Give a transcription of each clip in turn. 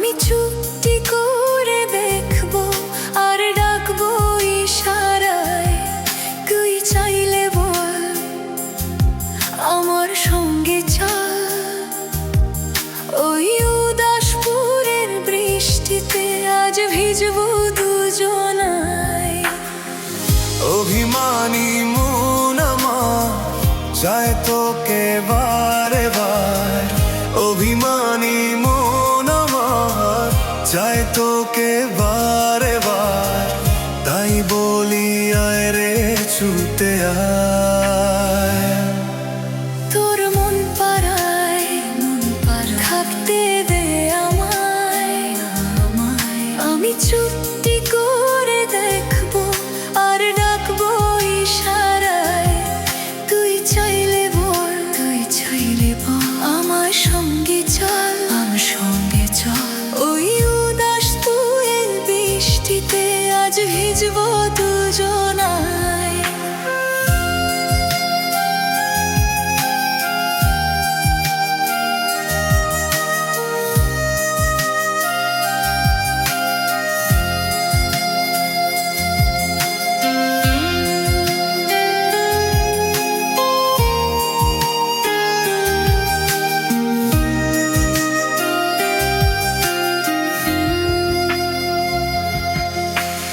আমি চুপটি করে দেখবো আর ডাকবো ইশারায়, তুই চাইলে বল আমার সঙ্গে চল। ওই উদাসপুরের বৃষ্টিতে আজ ভিজবো দুজনায়। অভিমানী মন আমার চায় তোকে বারে বার, অভিমানী মন আমার চায় তোকে বারে বার। তাই বলি আয় রে ছুটে আয়। তোর মন পাড়ায় থাকতে দে আমায়, আমি চুপটি করে দেখবো আর ডাকবো ইশারায়, তুই চাইলে বল আমার সঙ্গে চল, আমার সঙ্গে চল। ওই উদাসপুরের বৃষ্টিতে আজ ভিজবো দুজনায়।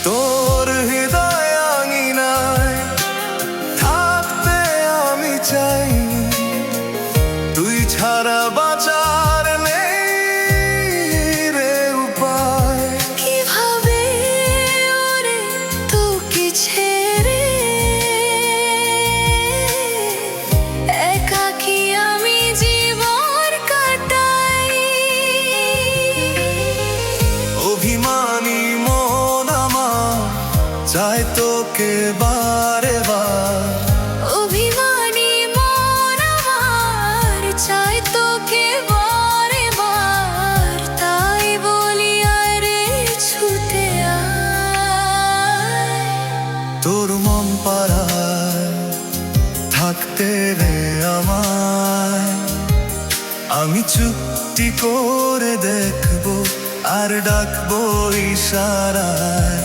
তোর হৃদয় আঙিনায় থাকতে আমি চাই, তুই ছাড়া বাঁচার নেই রে উপায়। কিভাবে ওরে তোকে ছেড়ে একাকী আমি জীবন কাটাই। অভিমানী মন আমার চায় তোকে বারে বার, অভিমানী মন আমার চায় তোকে বারে বার। তাই বলি আয় রে ছুটে আয়। তোর মন পাড়ায় থাকতে রে আমায়, আমি চুপটি করে দেখবো আর ডাকবো ইশারায়।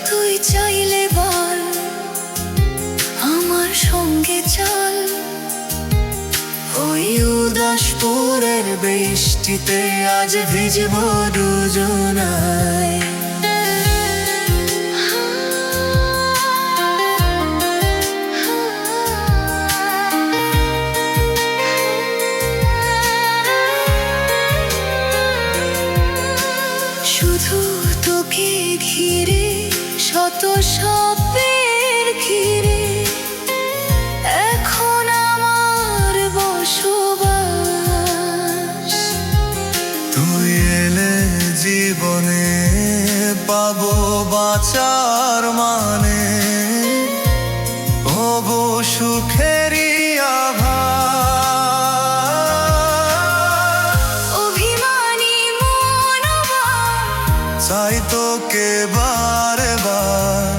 তুই চাইলে বল আমার সঙ্গে চল। ওই উদাসপুরের বৃষ্টিতে আজ ভিজবো দুজনায়। শুধু তোকে ঘিরে শত স্বপ্নের ঘিরে এখন আমার বসবাস। তুই এলে জীবনে পাবো বাঁচার মানে, হবো সুখেরই আভাস। অভিমানী মন আমার চাই তোকে বারে বার,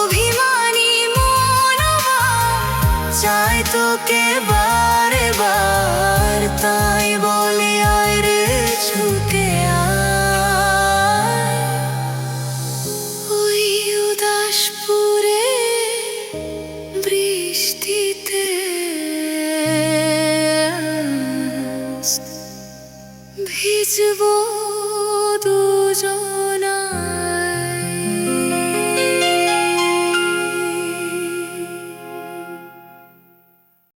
অভিমানী মন আমার চাই তোকে বারে বার। তাই বলি আয় রে ছুটে আয়। ওই উদাসপুরে বৃষ্টিতে ভিজবো দুজন।